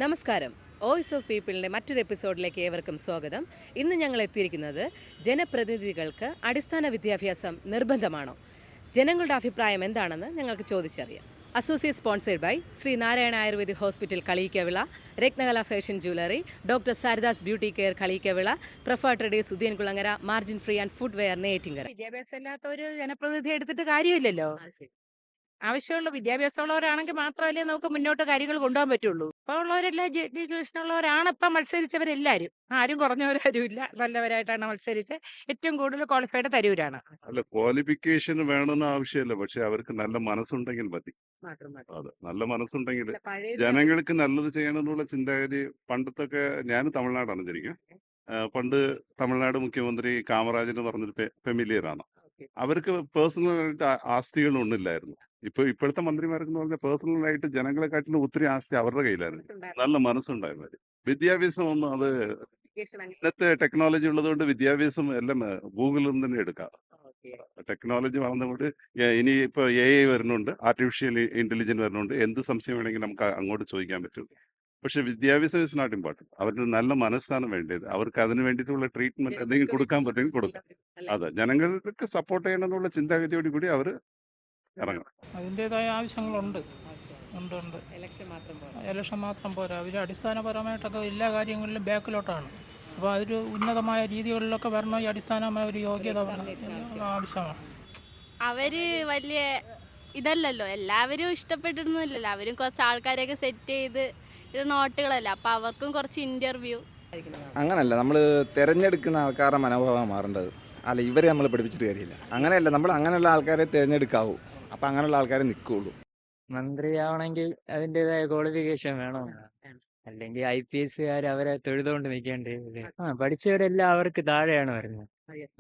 നമസ്കാരം. Voice of പീപ്പിളിൻ്റെ മറ്റൊരു എപ്പിസോഡിലേക്ക് ഏവർക്കും സ്വാഗതം. ഇന്ന് ഞങ്ങൾ എത്തിയിരിക്കുന്നത് ജനപ്രതിനിധികൾക്ക് അടിസ്ഥാന വിദ്യാഭ്യാസം നിർബന്ധമാണോ? ജനങ്ങളുടെ അഭിപ്രായം എന്താണെന്ന് ഞങ്ങൾക്ക് ചോദിച്ചറിയാം. Associate sponsored by Shri Narayana ayurvedic hospital Kaliyikkavila, Ratnakala fashion jewellery, doctor Saradas beauty care Kaliyikkavila, പ്രഫ traders Udayankulangara, margin free and food ware Neyyattinkara. വിദ്യാഭ്യാസം ഇല്ലാത്ത ഒരു ജനപ്രതിനിധി എടുത്തിട്ട് കാര്യമില്ലല്ലോ. ആവശ്യമുള്ള വിദ്യാഭ്യാസമുള്ളവരാണെങ്കിൽ മാത്രമല്ലേ നമുക്ക് മുന്നോട്ട് കാര്യങ്ങൾ കൊണ്ടുപോകാൻ പറ്റുള്ളൂ. ഇപ്പോൾ ഉള്ളവരെല്ലാം എഡ്യൂക്കേഷൻ ഉള്ളവരാണ് ഇപ്പം മത്സരിച്ചവരെല്ലാവരും. ആരും കുറഞ്ഞവരാരും ഇല്ല, നല്ലവരായിട്ടാണ് മത്സരിച്ച് ഏറ്റവും കൂടുതൽ ക്വാളിഫൈഡ് തരൂരാണ്. അല്ല, ക്വാളിഫിക്കേഷൻ വേണമെന്ന് ആവശ്യമില്ല. പക്ഷെ അവർക്ക് നല്ല മനസ്സുണ്ടെങ്കിൽ മതി. മാത്രം മതി. അതെ, നല്ല മനസ്സുണ്ടെങ്കിൽ അല്ല, പഴയത് ജനങ്ങൾക്ക് നല്ലത് ചെയ്യണമെന്നുള്ള ചിന്താഗതി. പണ്ടത്തൊക്കെ ഞാൻ തമിഴ്നാടാണ് ശരിക്കും. പണ്ട് തമിഴ്നാട് മുഖ്യമന്ത്രി കാമറാജ് എന്ന് പറഞ്ഞൊരു ഫെമിലിയർ ആണ്. ഓക്കേ. അവർക്ക് പേഴ്സണലായിട്ട് ആസ്തികളൊന്നുമില്ലായിരുന്നു. ഇപ്പോഴത്തെ മന്ത്രിമാർക്ക് എന്ന് പറഞ്ഞാൽ പേഴ്സണലായിട്ട് ജനങ്ങളെക്കാട്ടിലും ഒത്തിരി ആസ്തി അവരുടെ കയ്യിലായിരുന്നു. മനസ്സുണ്ടായിരുന്നു. നല്ല മനസ്സുണ്ടായിരുന്നു. വിദ്യാഭ്യാസം ഒന്നും അത് എഡ്യൂക്കേഷൻ അങ്ങനെ. ഇന്നത്തെ ടെക്നോളജി ഉള്ളതുകൊണ്ട് വിദ്യാഭ്യാസം എല്ലാം ഗൂഗിളിൽ നിന്ന് തന്നെ എടുക്കാം. ഓക്കേ. ടെക്നോളജി വളർന്നുകൊണ്ട് ഇനി ഇപ്പോൾ AI വരുന്നുണ്ട്, ആർട്ടിഫിഷ്യൽ ഇന്റലിജൻസ് വരുന്നുണ്ട്. എന്ത് സംശയം വേണമെങ്കിലും നമുക്ക് അങ്ങോട്ട് ചോദിക്കാൻ പറ്റും. പക്ഷെ വിദ്യാഭ്യാസം ഇസ് നോട്ട് ഇമ്പോർട്ടൻറ്റ്. അവരുടെ നല്ല മനസ്സാണ് വേണ്ടത്. അവർക്ക് അതിന് വേണ്ടിയിട്ടുള്ള ട്രീറ്റ്മെന്റ് എന്തെങ്കിലും കൊടുക്കാൻ പറ്റുമെങ്കിൽ കൊടുക്കാം. അല്ലേ? അതെ, ജനങ്ങൾക്ക് സപ്പോർട്ട് ചെയ്യണമെന്നുള്ള ചിന്താഗതിയോട് കൂടി അവർ ഇറങ്ങണം. അതിൻ്റേതായ ആവശ്യങ്ങളുണ്ട്. ഉണ്ട് ഉണ്ട്. ഇലക്ഷൻ മാത്രം പോരാ. ഇലക്ഷൻ മാത്രം പോരാ, അവർ അടിസ്ഥാനപരമായിട്ടൊക്കെ എല്ലാ കാര്യങ്ങളിലും ബാക്കിലോട്ടാണ്. അപ്പോൾ അതൊരു ഉന്നതമായ രീതികളിലൊക്കെ വരണോ, ഈ അടിസ്ഥാനമായ ഒരു യോഗ്യത ആവശ്യമാണ്. അവര് വലിയ ഇതല്ലല്ലോ, എല്ലാവരും ഇഷ്ടപ്പെട്ടിരുന്നില്ലല്ലോ. അവരും കുറച്ച് ആൾക്കാരെയൊക്കെ സെറ്റ് ചെയ്ത് ഇത് നോട്ടുകളല്ല, അപ്പം അവർക്കും കുറച്ച് ഇൻ്റർവ്യൂ. അങ്ങനല്ല, നമ്മൾ തിരഞ്ഞെടുക്കുന്ന ആൾക്കാരുടെ മനോഭാവം മാറേണ്ടത്. അല്ല, ഇവരെ നമ്മൾ പഠിപ്പിച്ചിട്ട് കാര്യമില്ല. അങ്ങനെയല്ല, നമ്മൾ അങ്ങനെയുള്ള ആൾക്കാരെ തിരഞ്ഞെടുക്കാവൂ. അപ്പം അങ്ങനെയുള്ള ആൾക്കാരെ നിൽക്കുകയുള്ളൂ. മന്ത്രിയാവണമെങ്കിൽ അതിൻ്റെതായ ക്വാളിഫിക്കേഷൻ വേണം. അല്ലെങ്കിൽ IPS അവരെ തൊഴുതുകൊണ്ട് നിൽക്കേണ്ടി വരും. പഠിച്ചവരെല്ലാം അവർക്ക് താഴെയാണ് വരുന്നത്.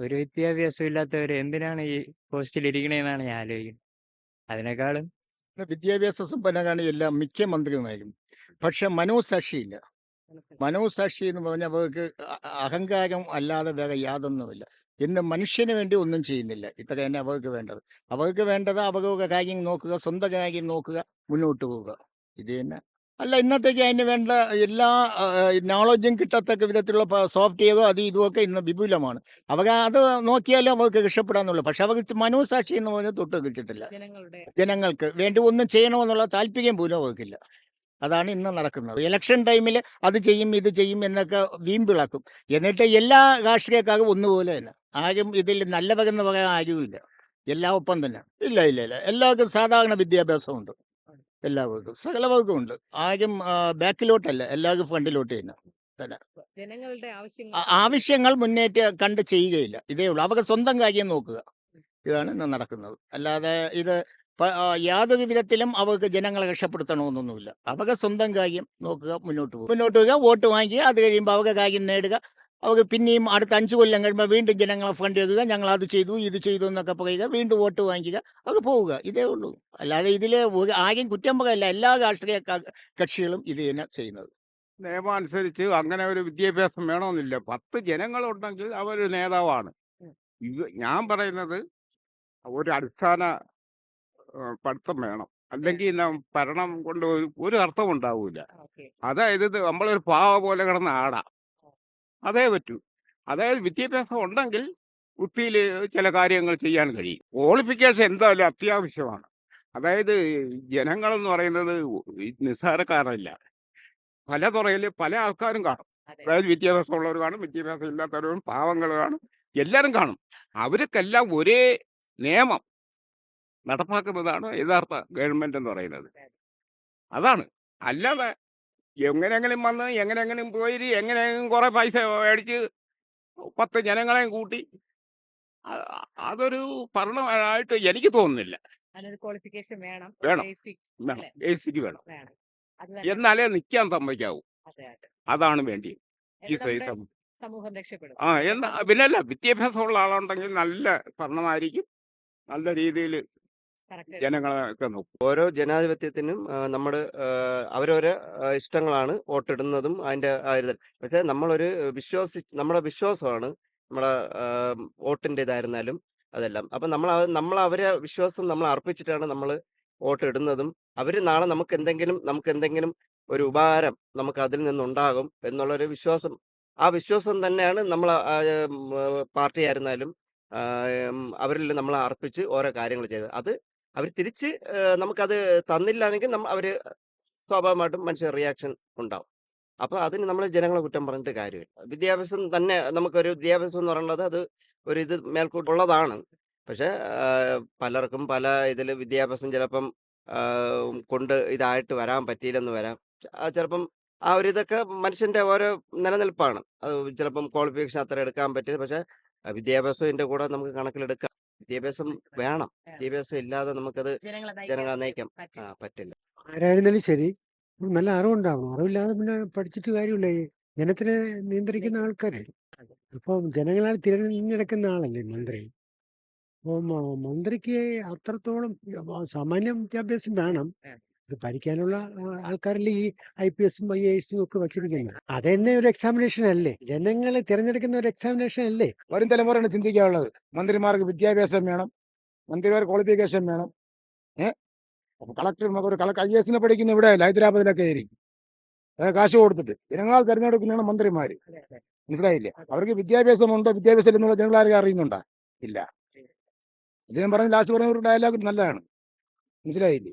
ഒരു വിദ്യാഭ്യാസം ഇല്ലാത്തവർ എന്തിനാണ് ഈ പോസ്റ്റിൽ ഇരിക്കണേന്നാണ് ഞാൻ ആലോചിക്കുന്നത്. അതിനേക്കാളും വിദ്യാഭ്യാസ സമ്പന്നരാണ് എല്ലാ മിക്ക മന്ത്രിമാരും. പക്ഷെ മനോസാക്ഷിയില്ല. മനോസാക്ഷി എന്ന് പറഞ്ഞാൽ അവർക്ക് അഹങ്കാരം അല്ലാതെ വേറെ യാതൊന്നുമില്ല. ഇന്ന് മനുഷ്യന് വേണ്ടി ഒന്നും ചെയ്യുന്നില്ല. ഇത്ര തന്നെ അവർക്ക് വേണ്ടത്. അവർക്ക് വേണ്ടത് അവരുടെ കാര്യം നോക്കുക, സ്വന്തം കാര്യം നോക്കുക, മുന്നോട്ട് പോവുക. ഇത് തന്നെ. അല്ല, ഇന്നത്തേക്ക് അതിന് വേണ്ട എല്ലാ നോളജും കിട്ടത്തക്ക വിധത്തിലുള്ള സോഫ്റ്റ്വെയറോ അതും ഇതുമൊക്കെ ഇന്ന് വിപുലമാണ്. അവർ അത് നോക്കിയാലും അവർക്ക് രക്ഷപ്പെടാന്നുള്ളൂ. പക്ഷെ അവർക്ക് മനോസാക്ഷി എന്ന് പറഞ്ഞാൽ തൊട്ട് വെച്ചിട്ടില്ല. ജനങ്ങൾക്ക് വേണ്ടി ഒന്നും ചെയ്യണമെന്നുള്ള താല്പര്യം പോലും അവർക്കില്ല. അതാണ് ഇന്ന് നടക്കുന്നത്. ഇലക്ഷൻ ടൈമിൽ അത് ചെയ്യും ഇത് ചെയ്യും എന്നൊക്കെ വീമ്പിളക്കും. എന്നിട്ട് എല്ലാ രാഷ്ട്രീയക്കാരും ഒന്നുപോലെ തന്നെ. ആരും ഇതിൽ നല്ലവരെന്ന് പറയാൻ ആരുമില്ല. എല്ലാം ഒപ്പം തന്നെ. ഇല്ല ഇല്ല ഇല്ല, എല്ലാവർക്കും സാധാരണ വിദ്യാഭ്യാസമുണ്ട്. എല്ലാവർക്കും സകലവർക്കും ഉണ്ട്. ആരും ബാക്കിലോട്ടല്ല, എല്ലാവർക്കും ഫ്രണ്ടിലോട്ട് തന്നെ. ജനങ്ങളുടെ ആവശ്യങ്ങൾ മുന്നേറ്റ് കണ്ട് ചെയ്യുകയില്ല. ഇതേ ഉള്ളൂ. അവർക്ക് സ്വന്തം കാര്യം നോക്കുക. ഇതാണ് ഇന്ന് നടക്കുന്നത്. അല്ലാതെ ഇത് യാതൊരു വിധത്തിലും അവർക്ക് ജനങ്ങളെ രക്ഷപ്പെടുത്തണമെന്നൊന്നുമില്ല. അവരുടെ സ്വന്തം കാര്യം നോക്കുക, മുന്നോട്ട് പോകുക. മുന്നോട്ട് പോവുക, വോട്ട് വാങ്ങിക്കുക. അത് കഴിയുമ്പോൾ അവരുടെ കാര്യം നേടുക. അവർക്ക് പിന്നെയും അടുത്ത 5 കൊല്ലം കഴിയുമ്പോൾ വീണ്ടും ജനങ്ങളെ ഫ്രണ്ട് വെക്കുക. ഞങ്ങൾ അത് ചെയ്തു ഇത് ചെയ്തു എന്നൊക്കെ പറയുക. വീണ്ടും വോട്ട് വാങ്ങിക്കുക, അത് പോവുക. ഇതേ ഉള്ളൂ. അല്ലാതെ ഇതിൽ ആരും കുറ്റം പറയല്ല. എല്ലാ രാഷ്ട്രീയ കക്ഷികളും ഇത് തന്നെ ചെയ്യുന്നത്. നിയമം അനുസരിച്ച് അങ്ങനെ ഒരു വിദ്യാഭ്യാസം വേണമെന്നില്ല. 10 ജനങ്ങളുണ്ടെങ്കിൽ അവര് നേതാവാണ്. ഞാൻ പറയുന്നത് ഒരു അടിസ്ഥാന പഠിത്തം വേണം. അല്ലെങ്കിൽ ഭരണം കൊണ്ട് ഒരു അർത്ഥം ഉണ്ടാവൂല. അതായത് ഇത് നമ്മളൊരു പാവ പോലെ കിടന്ന് ആടാം. അതേ പറ്റൂ. അതായത് വിദ്യാഭ്യാസം ഉണ്ടെങ്കിൽ വൃത്തിയിൽ ചില കാര്യങ്ങൾ ചെയ്യാൻ കഴിയും. ക്വാളിഫിക്കേഷൻ എന്തായാലും അത്യാവശ്യമാണ്. അതായത് ജനങ്ങളെന്ന് പറയുന്നത് നിസ്സാരക്കാരല്ല. പല തുറയിൽ പല ആൾക്കാരും കാണും. അതായത് വിദ്യാഭ്യാസം ഉള്ളവർ കാണും, വിദ്യാഭ്യാസം ഇല്ലാത്തവരും, പാവങ്ങൾ കാണും, എല്ലാവരും കാണും. അവർക്കെല്ലാം ഒരേ നിയമം നടപ്പാക്കുന്നതാണ് യഥാർത്ഥ ഗവൺമെന്റ് എന്ന് പറയുന്നത്. അതാണ്. അല്ലാതെ എങ്ങനെയെങ്കിലും വന്ന് എങ്ങനെയെങ്കിലും പോയി എങ്ങനെയെങ്കിലും കുറെ പൈസ മേടിച്ച് 10 ജനങ്ങളെയും കൂട്ടി അതൊരു ഭരണമായിട്ട് എനിക്ക് തോന്നുന്നില്ല. ക്വാളിഫിക്കേഷൻ വേണം. വേണം. Basic വേണം, അല്ലേ? ബേസിക് വേണം. വേണം. അത് തന്നെ. എന്നാലേ നിൽക്കാൻ സമ്മതിക്കാവൂ. അതെ, അതെ. അതാണ് വേണ്ടി ഈ എന്നാ നമ്മുടെ സൈസം. സമൂഹം രക്ഷപ്പെടും. എന്നാ പിന്നല്ല, വിദ്യാഭ്യാസമുള്ള ആളുണ്ടെങ്കിൽ നല്ല ഭരണമായിരിക്കും. നല്ല രീതിയിൽ Correct. ജനങ്ങളെ നോക്കും. ഓരോ ജനാധിപത്യത്തിനും നമ്മുടെ അവരവരെ ഇഷ്ടങ്ങളാണ് വോട്ടിടുന്നതും അതിൻ്റെ പക്ഷേ നമ്മളൊരു നമ്മുടെ വിശ്വാസമാണ് നമ്മുടെ വോട്ടിൻ്റെതായിരുന്നാലും അതെല്ലാം. അപ്പം നമ്മൾ അവരെ വിശ്വാസം നമ്മൾ അർപ്പിച്ചിട്ടാണ് നമ്മൾ വോട്ട് ഇടുന്നതും. അവർ നാളെ നമുക്ക് എന്തെങ്കിലും ഒരു ഉപകാരം നമുക്ക് അതിൽ നിന്നുണ്ടാകും എന്നുള്ളൊരു വിശ്വാസം. ആ വിശ്വാസം തന്നെയാണ് നമ്മൾ പാർട്ടി ആയിരുന്നാലും അവരിൽ നമ്മൾ അർപ്പിച്ച് ഓരോ കാര്യങ്ങൾ ചെയ്തത്. അത് അവർ തിരിച്ച് നമുക്കത് തന്നില്ലായെങ്കിൽ അവർ സ്വാഭാവികമായിട്ടും മനുഷ്യ റിയാക്ഷൻ ഉണ്ടാവും. അപ്പോൾ അതിന് നമ്മൾ ജനങ്ങളെ കുറ്റം പറഞ്ഞിട്ട് കാര്യമില്ല. വിദ്യാഭ്യാസം തന്നെ നമുക്കൊരു വിദ്യാഭ്യാസം എന്ന് പറയുന്നത് അത് ഒരു ഇത് മേൽക്കൂട്ടുള്ളതാണ്. പക്ഷേ പലർക്കും പല ഇതിൽ വിദ്യാഭ്യാസം ചിലപ്പം കൊണ്ട് ഇതായിട്ട് വരാൻ പറ്റിയില്ലെന്ന് വരാം. ചിലപ്പം ആ ഒരു ഇതൊക്കെ മനുഷ്യൻ്റെ ഓരോ നിലനിൽപ്പാണ്. അത് ചിലപ്പം ക്വാളിഫിക്കേഷൻ അത്ര എടുക്കാൻ പറ്റില്ല. പക്ഷേ വിദ്യാഭ്യാസം ഇതിൻ്റെ കൂടെ നമുക്ക് കണക്കിലെടുക്കാം. വിദ്യാഭ്യാസം വേണം. വിദ്യാഭ്യാസം ഇല്ലാതെ നമുക്കത് ജനങ്ങളെ നയിക്കാൻ പറ്റില്ല. ആരായിരുന്നാലും ശരി നല്ല അറിവുണ്ടാവണം. അറിവില്ലാതെ പിന്നെ പഠിച്ചിട്ട് കാര്യമില്ല. ഈ ജനത്തിനെ നിയന്ത്രിക്കുന്ന ആൾക്കാരെ അപ്പം ജനങ്ങളാൽ തിരഞ്ഞെടുക്കുന്ന ആളല്ലേ മന്ത്രി. അപ്പം മന്ത്രിക്ക് അത്രത്തോളം സാമാന്യ വിദ്യാഭ്യാസം വേണം. ഇത് ഭരിക്കാനുള്ള ആൾക്കാരിൽ ഈ IPS IAS ഒക്കെ വച്ചിരിക്കുന്നത് അത് തന്നെ ഒരു എക്സാമിനേഷൻ അല്ലേ? ജനങ്ങളെ തിരഞ്ഞെടുക്കുന്ന ഒരു എക്സാമിനേഷൻ അല്ലേ? വരും തലമുറയാണ് ചിന്തിക്കാനുള്ളത്. മന്ത്രിമാർക്ക് വിദ്യാഭ്യാസം വേണം, മന്ത്രിമാർക്ക് ക്വാളിഫിക്കേഷൻ വേണം. കളക്ടർ ഒരു IAS പഠിക്കുന്ന ഇവിടെ ഹൈദരാബാദിലൊക്കെ ആയിരിക്കും കാശ് കൊടുത്തിട്ട്. ജനങ്ങളാൽ തിരഞ്ഞെടുക്കുന്നതാണ് മന്ത്രിമാർ. മനസ്സിലായില്ലേ? അവർക്ക് വിദ്യാഭ്യാസമുണ്ടോ വിദ്യാഭ്യാസം എന്നുള്ള ജനങ്ങളാരും അറിയുന്നുണ്ടോ? ഇല്ല. ഇത് ഞാൻ പറഞ്ഞ ലാസ്റ്റ് പറഞ്ഞ ഒരു ഡയലോഗ് നല്ലതാണ്. മനസ്സിലായില്ലേ?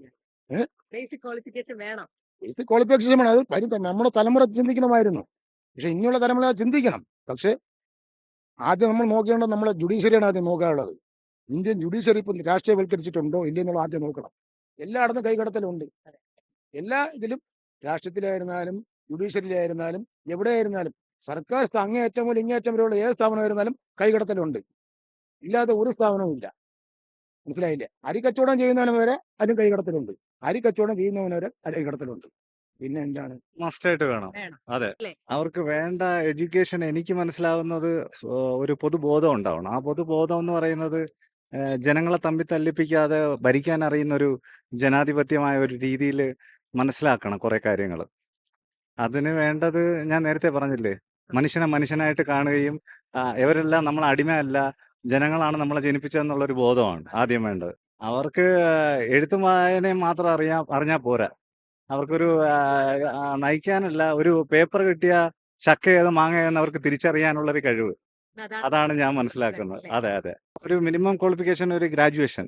ബേസിക് ക്വാളിഫിക്കേഷൻ വേണം. ബേസിക് ക്വാളിഫിക്കേഷൻ വേണം. അത് വരും നമ്മുടെ തലമുറ ചിന്തിക്കണമായിരുന്നു. പക്ഷെ ഇനിയുള്ള തലമുറ ചിന്തിക്കണം. പക്ഷെ ആദ്യം നമ്മൾ നോക്കേണ്ടത് നമ്മളെ ജുഡീഷ്യറിയാണ് ആദ്യം നോക്കാനുള്ളത്. ഇന്ത്യൻ ജുഡീഷ്യറി ഇപ്പം രാഷ്ട്രീയവൽക്കരിച്ചിട്ടുണ്ടോ ഇല്ലെന്നുള്ള ആദ്യം നോക്കണം. എല്ലായിടത്തും കൈകടത്തലുണ്ട്. എല്ലാ ഇതിലും രാഷ്ട്രീയത്തിലായിരുന്നാലും ജുഡീഷ്യറിയിലായിരുന്നാലും എവിടെയായിരുന്നാലും സർക്കാർ അങ്ങേയറ്റം മുതൽ ഇങ്ങേയറ്റം വരെയുള്ള ഏത് സ്ഥാപനമായിരുന്നാലും കൈകടത്തലുണ്ട്. ഇല്ലാത്ത ഒരു സ്ഥാപനവും ഇല്ല. മനസ്സിലായില്ലേ? അരിക്കച്ചവടം ചെയ്യുന്നവന് വരെ അതിനും കൈകടത്തലുണ്ട്. അരിക്കച്ചവടം ചെയ്യുന്നവന് വരെ കൈകടത്തലുണ്ട്. പിന്നെ എന്താണ്? മസ്റ്റായിട്ട് വേണം. വേണം അതെ. അല്ലേ? അവർക്ക് വേണ്ട എഡ്യൂക്കേഷൻ എനിക്ക് മനസ്സിലാവുന്നത് ഒരു പൊതുബോധം ഉണ്ടാവണം. ആ പൊതുബോധം എന്ന് പറയുന്നത് ജനങ്ങളെ തമ്മിൽ തല്ലിപ്പിക്കാതെ ഭരിക്കാൻ അറിയുന്ന ഒരു ജനാധിപത്യമായ ഒരു രീതിയിൽ മനസ്സിലാക്കണം കുറേ കാര്യങ്ങൾ. അതിന് വേണ്ടത് ഞാൻ നേരത്തെ പറഞ്ഞില്ലേ, മനുഷ്യനെ മനുഷ്യനായിട്ട് കാണുകയും ഇവരെല്ലാം നമ്മളെ അടിമയല്ല, ജനങ്ങളാണ് നമ്മളെ ജനിപ്പിച്ചതെന്നുള്ളൊരു ബോധമാണ് ആദ്യം വേണ്ടത്. അവർക്ക് എഴുത്തും വായനയും മാത്രം അറിഞ്ഞാൽ പോരാ. അവർക്കൊരു നയിക്കാനല്ല, ഒരു പേപ്പർ കിട്ടിയ ചക്ക ഏത് മാങ്ങ ഏതെന്ന് അവർക്ക് തിരിച്ചറിയാനുള്ളൊരു കഴിവ്. അതാണ് ഞാൻ മനസ്സിലാക്കുന്നത്. അതെ അതെ. ഒരു മിനിമം ക്വാളിഫിക്കേഷൻ ഒരു ഗ്രാജുവേഷൻ.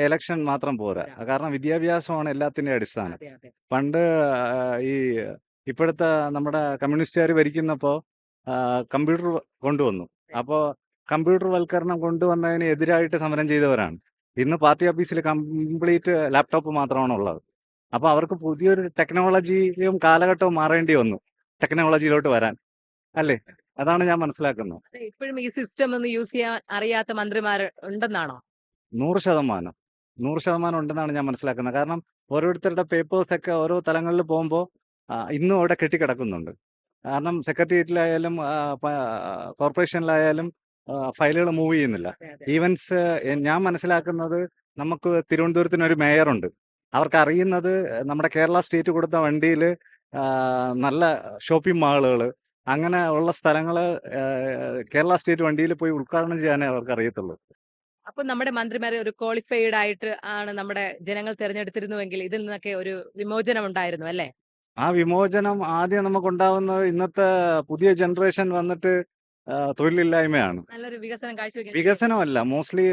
എലക്ഷൻ മാത്രം പോരാ. കാരണം വിദ്യാഭ്യാസമാണ് എല്ലാത്തിൻ്റെ അടിസ്ഥാനം. അതെ അതെ പണ്ട് ഈ ഇപ്പോഴത്തെ നമ്മുടെ കമ്മ്യൂണിസ്റ്റുകാർ ഭരിക്കുന്നപ്പോൾ കമ്പ്യൂട്ടർ കൊണ്ടുവന്നു. അപ്പോൾ കമ്പ്യൂട്ടർ വൽക്കരണം കൊണ്ടുവന്നതിന് എതിരായിട്ട് സമരം ചെയ്തവരാണ്. ഇന്ന് പാർട്ടി ഓഫീസിൽ കംപ്ലീറ്റ് ലാപ്ടോപ്പ് മാത്രമാണ് ഉള്ളത്. അപ്പോൾ അവർക്ക് പുതിയൊരു ടെക്നോളജിയും കാലഘട്ടവും മാറേണ്ടി വന്നു ടെക്നോളജിയിലോട്ട് വരാൻ, അല്ലേ? അതാണ് ഞാൻ മനസ്സിലാക്കുന്നത്. അതെ, ഇപ്പോഴും ഈ സിസ്റ്റം ഒന്ന് യൂസ് ചെയ്യാൻ അറിയാത്ത മന്ത്രിമാർ ഉണ്ടെന്നാണോ? 100% 100% ഉണ്ടെന്നാണ് ഞാൻ മനസ്സിലാക്കുന്നത്. കാരണം ഓരോരുത്തരുടെ പേപ്പേഴ്സൊക്കെ ഓരോ തലങ്ങളിൽ പോകുമ്പോൾ ഇന്നും അവിടെ കെട്ടിക്കിടക്കുന്നുണ്ട്. കാരണം സെക്രട്ടേറിയറ്റിലായാലും കോർപ്പറേഷനിലായാലും ഫയലുകൾ മൂവ് ചെയ്യുന്നില്ല. അതെ അതെ ഈവൻസ് ഞാൻ മനസ്സിലാക്കുന്നത്, നമുക്ക് തിരുവനന്തപുരത്തിനൊരു മേയറുണ്ട്. അവർക്ക് അറിയുന്നത് നമ്മുടെ കേരള സ്റ്റേറ്റ് കൊടുത്ത വണ്ടിയിൽ നല്ല ഷോപ്പിംഗ് മാളുകൾ അങ്ങനെ ഉള്ള സ്ഥലങ്ങൾ കേരള സ്റ്റേറ്റ് വണ്ടിയിൽ പോയി ഉദ്ഘാടനം ചെയ്യാനേ അവർക്ക് അറിയത്തുള്ളൂ. അപ്പൊ നമ്മുടെ മന്ത്രിമാരെ ഒരു ക്വാളിഫൈഡ് ആയിട്ട് ആണ് നമ്മുടെ ജനങ്ങൾ തിരഞ്ഞെടുത്തിരുന്നുവെങ്കിൽ ഇതിൽ നിന്നൊക്കെ ഒരു വിമോചനം ഉണ്ടായിരുന്നു അല്ലേ? ആ വിമോചനം ആദ്യം നമുക്കുണ്ടാവുന്നത് ഇന്നത്തെ പുതിയ ജനറേഷൻ വന്നിട്ട് തൊഴിലില്ലായ്മയാണ്. നല്ലൊരു വികസനം കാഴ്ചവെക്കാൻ വികസനമല്ല, മോസ്റ്റ്ലി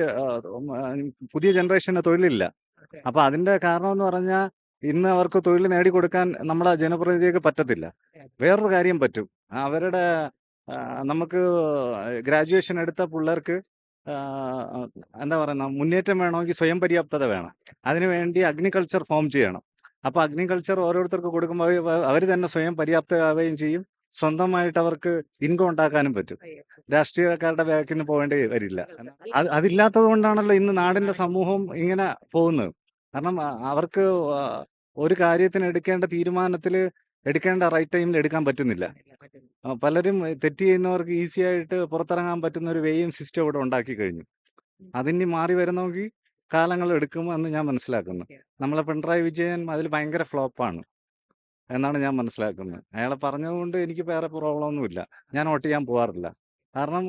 പുതിയ ജനറേഷന് തൊഴിലില്ല. Okay. അപ്പൊ അതിന്റെ കാരണം എന്ന് പറഞ്ഞാൽ ഇന്ന് അവർക്ക് തൊഴിൽ നേടിക്കൊടുക്കാൻ നമ്മുടെ ജനപ്രതിനിധിക്ക് പറ്റത്തില്ല. വേറൊരു കാര്യം പറ്റും. അവരുടെ നമുക്ക് ഗ്രാജുവേഷൻ എടുത്ത പിള്ളേർക്ക് എന്താ പറയുന്ന മുന്നേറ്റം വേണമെങ്കിൽ സ്വയം പര്യാപ്തത വേണം. അതിനുവേണ്ടി അഗ്രികൾച്ചർ ഫോം ചെയ്യണം. അപ്പോൾ അഗ്രികൾച്ചർ ഓരോരുത്തർക്ക് കൊടുക്കുമ്പോൾ അവർ തന്നെ സ്വയം പര്യാപ്തരാവുകയും ചെയ്യും. സ്വന്തമായിട്ട് അവർക്ക് ഇൻകം ഉണ്ടാക്കാനും പറ്റും. രാഷ്ട്രീയക്കാരുടെ ബാക്കിൽ നിന്ന് പോകേണ്ടി വരില്ല. അതില്ലാത്തത് കൊണ്ടാണല്ലോ ഇന്ന് നാടിന്റെ സമൂഹം ഇങ്ങനെ പോകുന്നത്. കാരണം അവർക്ക് ഒരു കാര്യത്തിന് എടുക്കേണ്ട തീരുമാനത്തിൽ എടുക്കേണ്ട റൈറ്റ് ടൈമിൽ എടുക്കാൻ പറ്റുന്നില്ല. പലരും തെറ്റ് ചെയ്യുന്നവർക്ക് ഈസി ആയിട്ട് പുറത്തിറങ്ങാൻ പറ്റുന്ന ഒരു വേയും സിസ്റ്റം ഇവിടെ ഉണ്ടാക്കി കഴിഞ്ഞു. അതിനി മാറി വരുന്നെങ്കിൽ കാലങ്ങൾ എടുക്കുമെന്ന് ഞാൻ മനസ്സിലാക്കുന്നു. നമ്മളെ പിണറായി വിജയൻ അതിൽ ഭയങ്കര ഫ്ലോപ്പാണ് എന്നാണ് ഞാൻ മനസ്സിലാക്കുന്നത്. അയാളെ പറഞ്ഞതുകൊണ്ട് എനിക്ക് വേറെ പ്രോബ്ലം ഒന്നുമില്ല. ഞാൻ വോട്ട് ചെയ്യാൻ പോകാറില്ല. കാരണം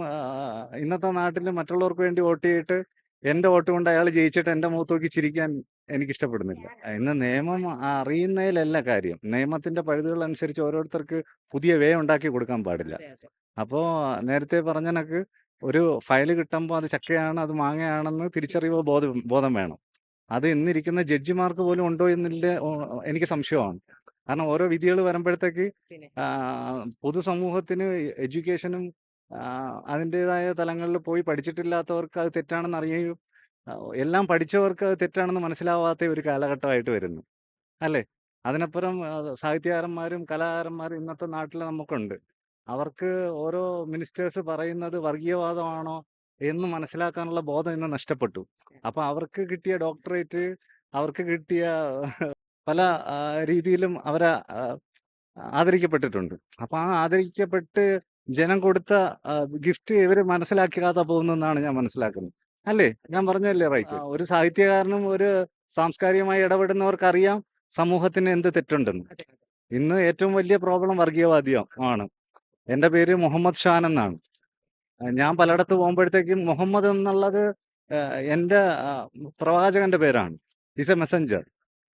ഇന്നത്തെ നാട്ടിൽ മറ്റുള്ളവർക്ക് വേണ്ടി വോട്ട് ചെയ്തിട്ട് എൻ്റെ വോട്ട് കൊണ്ട് അയാൾ ജയിച്ചിട്ട് എൻ്റെ മുഖത്ത് നോക്കി ചിരിക്കാൻ എനിക്കിഷ്ടപ്പെടുന്നില്ല. ഇന്ന് നിയമം അറിയുന്നതിലല്ല കാര്യം. നിയമത്തിന്റെ പഴുതുകൾ അനുസരിച്ച് ഓരോരുത്തർക്ക് പുതിയ വേ ഉണ്ടാക്കി കൊടുക്കാൻ പാടില്ല. അതെ അതെ അപ്പോൾ നേരത്തെ പറഞ്ഞ കണക്ക് ഒരു ഫയൽ കിട്ടുമ്പോൾ അത് ചക്കയാണ്, അത് മാങ്ങയാണെന്ന് തിരിച്ചറിവ് ബോധം വേണം. അത് ഇന്നിരിക്കുന്ന ജഡ്ജിമാർക്ക് പോലും ഉണ്ടോ എന്നില്ല എനിക്ക് സംശയമാണ്. കാരണം ഓരോ വിധികൾ വരുമ്പോഴത്തേക്ക് പിന്നെ പൊതുസമൂഹത്തിന് എഡ്യൂക്കേഷനും അതിൻ്റെതായ തലങ്ങളിൽ പോയി പഠിച്ചിട്ടില്ലാത്തവർക്ക് അത് തെറ്റാണെന്ന് അറിയുകയും എല്ലാം പഠിച്ചവർക്ക് അത് തെറ്റാണെന്ന് മനസ്സിലാവാത്ത ഒരു കാലഘട്ടമായിട്ട് വരുന്നു അല്ലേ? അതിനപ്പുറം സാഹിത്യകാരന്മാരും കലാകാരന്മാരും ഇന്നത്തെ നാട്ടിൽ നമുക്കുണ്ട്. അവർക്ക് ഓരോ മിനിസ്റ്റേഴ്സ് പറയുന്നത് വർഗീയവാദമാണോ എന്ന് മനസ്സിലാക്കാനുള്ള ബോധം ഇന്ന് നഷ്ടപ്പെട്ടു. അപ്പൊ അവർക്ക് കിട്ടിയ ഡോക്ടറേറ്റ്, അവർക്ക് കിട്ടിയ പല രീതിയിലും അവരെ ആദരിക്കപ്പെട്ടിട്ടുണ്ട്. അപ്പൊ ആ ആദരിക്കപ്പെട്ട് ജനം കൊടുത്ത ഗിഫ്റ്റ് ഇവര് മനസ്സിലാക്കാതെ പോകുന്നെന്നാണ് ഞാൻ മനസ്സിലാക്കുന്നത്. അല്ലേ? ഞാൻ പറഞ്ഞതല്ലേ റൈറ്റ്? ഒരു സാഹിത്യകാരനും ഒരു സാംസ്കാരികമായി ഇടപെടുന്നവർക്കറിയാം സമൂഹത്തിന് എന്ത് തെറ്റുണ്ടെന്ന്. അതെ അതെ ഇന്ന് ഏറ്റവും വലിയ പ്രോബ്ലം വർഗീയവാദിയാണ്. എൻ്റെ പേര് മുഹമ്മദ് ഷാൻ എന്നാണ്. ഞാൻ പലയിടത്ത് പോകുമ്പോഴത്തേക്കും മുഹമ്മദ് എന്നുള്ളത് എൻ്റെ പ്രവാചകന്റെ പേരാണ്. Is a messenger.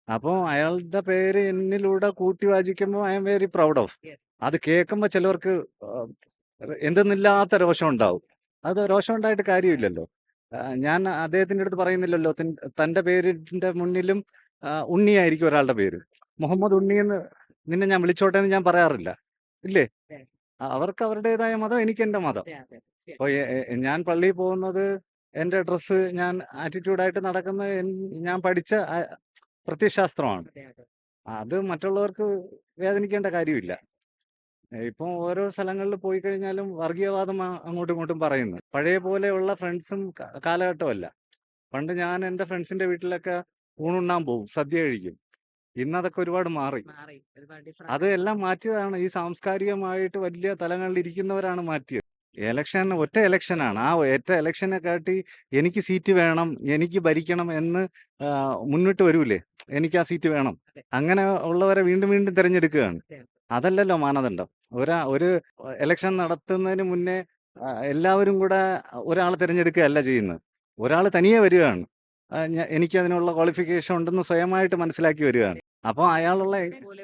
അപ്പോൾ അയാളുടെ പേര് എന്നിലൂടെ കൂട്ടി വാചിക്കുമ്പോൾ I am very proud of. Yes അത് കേൾക്കുമ്പോൾ ചിലവർക്ക് എന്തെന്നില്ലാത്ത രോഷം ഉണ്ടാവും. അത് രോഷം ഉണ്ടായിട്ട് കാര്യമില്ലല്ലോ. ഞാൻ അദ്ദേഹത്തിൻ്റെ അടുത്ത് പറയുന്നില്ലല്ലോ തൻ്റെ പേരിൻ്റെ മുന്നിലും ഉണ്ണിയായിരിക്കും ഒരാളുടെ പേര്. മുഹമ്മദ് ഉണ്ണി എന്ന് നിന്നെ ഞാൻ വിളിച്ചോട്ടെ എന്ന് ഞാൻ പറയാറില്ല. ഇല്ലേ? അതെ അവർക്ക് അവരുടേതായ മതം, എനിക്ക് എൻ്റെ മതം. അതെ അതെ ശരി. അപ്പോൾ ഞാൻ പള്ളിയിൽ പോകുന്നത്, എൻ്റെ ഡ്രസ്സ്, ഞാൻ ആറ്റിറ്റ്യൂഡായിട്ട് നടക്കുന്നത് ഞാൻ പഠിച്ച പ്രത്യയശാസ്ത്രമാണ്. അതെ അതെ അത് മറ്റുള്ളവർക്ക് വേദനിക്കേണ്ട കാര്യമില്ല. ഇപ്പം ഓരോ സ്ഥലങ്ങളിൽ പോയി കഴിഞ്ഞാലും വർഗീയവാദം അങ്ങോട്ടും ഇങ്ങോട്ടും പറയുന്നു. പഴയ പോലെയുള്ള ഫ്രണ്ട്സും കാലഘട്ടമല്ല. പണ്ട് ഞാൻ എൻ്റെ ഫ്രണ്ട്സിൻ്റെ വീട്ടിലൊക്കെ ഊണുണ്ണാൻ പോകും, സദ്യ കഴിക്കും. ഇന്നതൊക്കെ ഒരുപാട് മാറി. മാറി ഒരുപാട് അത് എല്ലാം മാറ്റിയതാണ് ഈ സാംസ്കാരികമായിട്ട് വലിയ തലങ്ങളിൽ ഇരിക്കുന്നവരാണ് മാറ്റിയത്. ഇലക്ഷൻ ഒറ്റ ഇലക്ഷനാണ്. ആ ഒറ്റ ഇലക്ഷനെ കാട്ടി എനിക്ക് സീറ്റ് വേണം, എനിക്ക് ഭരിക്കണം എന്ന് മുന്നിട്ട് വരൂലേ, എനിക്ക് ആ സീറ്റ് വേണം, അതെ അങ്ങനെ ഉള്ളവരെ വീണ്ടും വീണ്ടും തിരഞ്ഞെടുക്കുകയാണ്. അതെ അതല്ലല്ലോ മാനദണ്ഡം. ഒരു ഇലക്ഷൻ നടത്തുന്നതിന് മുന്നേ എല്ലാവരും കൂടെ ഒരാളെ തിരഞ്ഞെടുക്കുകയല്ല ചെയ്യുന്നത്. ഒരാൾ തനിയെ വരികയാണ്. എനിക്ക് അതിനുള്ള ക്വാളിഫിക്കേഷൻ ഉണ്ടെന്ന് സ്വയമായിട്ട് മനസ്സിലാക്കി വരികയാണ്. അപ്പോൾ അയാളുള്ള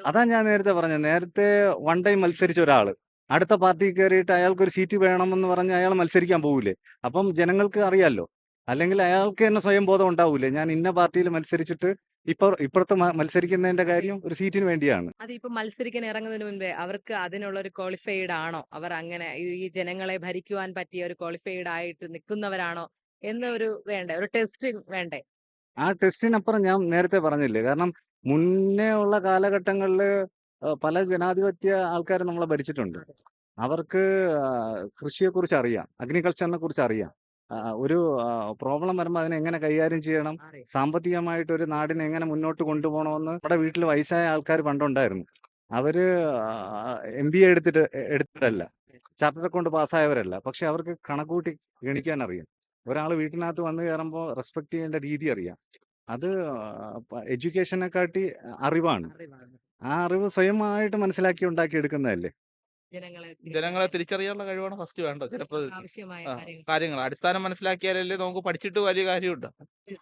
അതാ ഞാൻ നേരത്തെ പറഞ്ഞത്. നേരത്തെ വൺ ടൈം മത്സരിച്ച ഒരാൾ അടുത്ത പാർട്ടി കയറിയിട്ട് അയാൾക്കൊരു സീറ്റ് വേണമെന്ന് പറഞ്ഞ് അയാൾ മത്സരിക്കാൻ പോകൂലേ? അപ്പം ജനങ്ങൾക്ക് അറിയാലോ. അല്ലെങ്കിൽ അയാൾക്ക് തന്നെ സ്വയം ബോധം ഉണ്ടാവൂലേ, ഞാൻ ഇന്ന പാർട്ടിയിൽ മത്സരിച്ചിട്ട് ഇപ്പുറത്ത് മത്സരിക്കുന്നതിന്റെ കാര്യം ഒരു സീറ്റിന് വേണ്ടിയാണ്. അതിപ്പോ മത്സരിക്കാൻ ഇറങ്ങുന്നതിന് മുൻപേ അവർക്ക് അതിനുള്ള ഒരു ക്വാളിഫൈഡ് ആണോ, അവർ അങ്ങനെ ഈ ജനങ്ങളെ ഭരിക്കുവാൻ പറ്റിയ ഒരു ക്വാളിഫൈഡ് ആയിട്ട് നിൽക്കുന്നവരാണോ എന്നൊരു വേണ്ടേ, ഒരു ടെസ്റ്റ് വേണ്ടേ? ആ ടെസ്റ്റിനപ്പുറം ഞാൻ നേരത്തെ പറഞ്ഞില്ലേ, കാരണം മുന്നേ ഉള്ള കാലഘട്ടങ്ങളിൽ പല ജനാധിപത്യ ആൾക്കാർ നമ്മളെ ഭരിച്ചിട്ടുണ്ട്. അതെ അവർക്ക് കൃഷിയെക്കുറിച്ച് അറിയാം, അഗ്രികൾച്ചറിനെ കുറിച്ച് അറിയാം. ഒരു പ്രോബ്ലം വരുമ്പോൾ അതിനെ എങ്ങനെ കൈകാര്യം ചെയ്യണം, അറിയാം സാമ്പത്തികമായിട്ട് ഒരു നാടിനെ എങ്ങനെ മുന്നോട്ട് കൊണ്ടുപോകണമെന്ന് നമ്മുടെ വീട്ടിൽ വയസ്സായ ആൾക്കാർ പണ്ടുണ്ടായിരുന്നു. അവര് MBA എടുത്തിട്ടല്ല, ചാർട്ടർ അക്കൗണ്ട് പാസ്സായവരല്ല, പക്ഷെ അവർക്ക് കണക്കൂട്ടി ഗണിക്കാൻ അറിയാം. ഒരാൾ വീട്ടിനകത്ത് വന്ന് കയറുമ്പോൾ റെസ്പെക്ട് ചെയ്യേണ്ട രീതി അറിയാം. അത് എഡ്യൂക്കേഷനെക്കാട്ടി അറിവാണ്. അറിവാണ് ആ അറിവ് സ്വയമായിട്ട് മനസ്സിലാക്കി ഉണ്ടാക്കി എടുക്കുന്നതല്ലേ. ജനങ്ങളെ തിരിച്ചറിയാനുള്ള കഴിവാണ് ഫസ്റ്റ് വേണ്ടത്. ജനപ്രതിനിധി ആവശ്യമായ കാര്യങ്ങൾ കാര്യങ്ങൾ അടിസ്ഥാനം മനസ്സിലാക്കിയാലല്ലേ നമുക്ക് പഠിച്ചിട്ട് വലിയ കാര്യമുണ്ട്.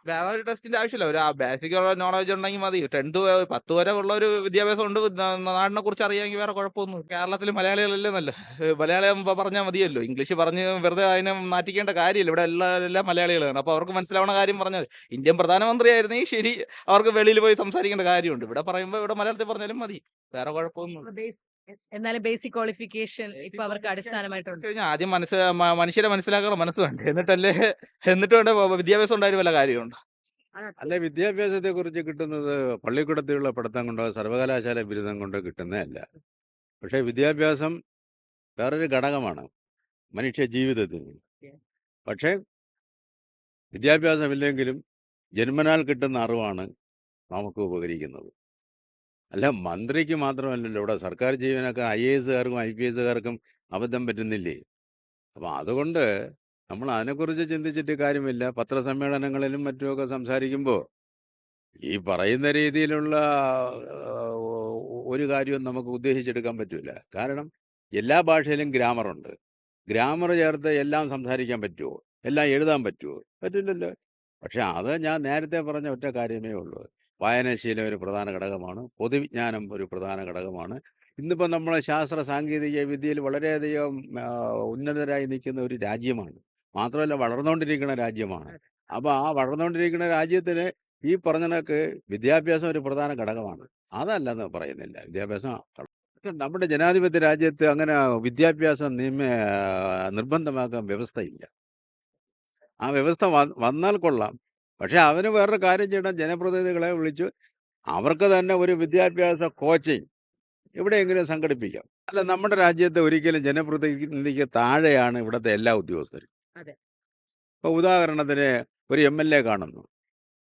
വേറെ ഒരു ടെസ്റ്റിന്റെ ആവശ്യമില്ല. ഒരു ബേസിക് നോളജ് ഉണ്ടെങ്കിൽ മതി. 10 വരെ ഉള്ള ഒരു വിദ്യാഭ്യാസം ഉണ്ട്. നാടിനെ കുറിച്ച് അറിയാമെങ്കിൽ വേറെ കുഴപ്പമൊന്നും. കേരളത്തിൽ മലയാളികളല്ലേ നല്ല മലയാളം പറഞ്ഞാൽ മതിയല്ലോ. ഇംഗ്ലീഷ് പറഞ്ഞ് വെറുതെ അതിനെ മാറ്റിക്കേണ്ട കാര്യമില്ല. ഇവിടെ എല്ലാം മലയാളികളാണ്. അപ്പോൾ അവർക്ക് മനസ്സിലാവുന്ന കാര്യം പറഞ്ഞാൽ ഇന്ത്യൻ പ്രധാനമന്ത്രി ആയിരുന്നെങ്കിൽ ശരി, അവർക്ക് വെളിയിൽ പോയി സംസാരിക്കേണ്ട കാര്യമുണ്ട്. ഇവിടെ പറയുമ്പോൾ ഇവിടെ മലയാളത്തിൽ പറഞ്ഞാലും മതി, വേറെ കുഴപ്പമൊന്നും. എന്നാലും ബേസിക് ക്വാളിഫിക്കേഷൻ ഇപ്പൊ അവർക്ക് അടിസ്ഥാനമായിട്ടുണ്ട്. കഴിഞ്ഞാൽ ആദ്യം മനുഷ്യരെ മനസ്സിലാക്കണം, മനസ്സ് വേണ്ടേ, എന്നിട്ട് വേണ്ട വിദ്യാഭ്യാസം ഉണ്ടായാലും വല്ല കാര്യമുണ്ട്. അല്ലെ, വിദ്യാഭ്യാസത്തെ കുറിച്ച് കിട്ടുന്നത് പള്ളിക്കൂടത്തിലുള്ള പഠിത്തം കൊണ്ടോ സർവകലാശാല ബിരുദം കൊണ്ടോ കിട്ടുന്നതല്ല. പക്ഷേ വിദ്യാഭ്യാസം വേറൊരു ഘടകമാണ് മനുഷ്യ ജീവിതത്തിന്. പക്ഷേ വിദ്യാഭ്യാസമില്ലെങ്കിലും ജന്മനാൽ കിട്ടുന്ന അറിവാണ് നമുക്ക് ഉപകരിക്കുന്നത്. അല്ല, മന്ത്രിക്ക് മാത്രമല്ലല്ലോ, ഇവിടെ സർക്കാർ ജീവനക്കാർ IAS-കാർക്കും IPS-കാർക്കും അബദ്ധം പറ്റുന്നില്ലേ? അപ്പം അതുകൊണ്ട് നമ്മൾ അതിനെക്കുറിച്ച് ചിന്തിച്ചിട്ട് കാര്യമില്ല. പത്രസമ്മേളനങ്ങളിലും മറ്റുമൊക്കെ സംസാരിക്കുമ്പോൾ ഈ പറയുന്ന രീതിയിലുള്ള ഒരു കാര്യവും നമുക്ക് ഉദ്ദേശിച്ചെടുക്കാൻ പറ്റില്ല. കാരണം എല്ലാ ഭാഷയിലും ഗ്രാമറുണ്ട്. ഗ്രാമർ ചേർത്ത് എല്ലാം സംസാരിക്കാൻ പറ്റുമോ? എല്ലാം എഴുതാൻ പറ്റുമോ? പറ്റില്ലല്ലോ. പക്ഷെ അത് ഞാൻ നേരത്തെ പറഞ്ഞ ഒറ്റ കാര്യമേ ഉള്ളൂ. വായനാശീലം ഒരു പ്രധാന ഘടകമാണ്. പൊതുവിജ്ഞാനം ഒരു പ്രധാന ഘടകമാണ്. ഇന്നിപ്പോൾ നമ്മൾ ശാസ്ത്ര സാങ്കേതിക വിദ്യയിൽ വളരെയധികം ഉന്നതരായി നിൽക്കുന്ന ഒരു രാജ്യമാണ്. മാത്രമല്ല വളർന്നുകൊണ്ടിരിക്കുന്ന രാജ്യമാണ്. അപ്പോൾ ആ വളർന്നുകൊണ്ടിരിക്കുന്ന രാജ്യത്തിന് ഈ പറഞ്ഞ കണക്ക് വിദ്യാഭ്യാസം ഒരു പ്രധാന ഘടകമാണ്. അതല്ലെന്ന് പറയുന്നില്ല. വിദ്യാഭ്യാസം പക്ഷെ നമ്മുടെ ജനാധിപത്യ രാജ്യത്ത് അങ്ങനെ വിദ്യാഭ്യാസം നിർബന്ധമാക്കാൻ വ്യവസ്ഥയില്ല. ആ വ്യവസ്ഥ വന്നാൽ കൊള്ളാം. പക്ഷെ അതിന് വേറൊരു കാര്യം ചെയ്യണം. ജനപ്രതിനിധികളെ വിളിച്ച് അവർക്ക് തന്നെ ഒരു വിദ്യാഭ്യാസ കോച്ചിങ് എവിടെയെങ്കിലും സംഘടിപ്പിക്കാം. അല്ല, നമ്മുടെ രാജ്യത്ത് ഒരിക്കലും ജനപ്രതിനിധിക്ക് താഴെയാണ് ഇവിടുത്തെ എല്ലാ ഉദ്യോഗസ്ഥരും. അതെ. ഇപ്പോൾ ഉദാഹരണത്തിന് ഒരു MLA കാണുന്നു.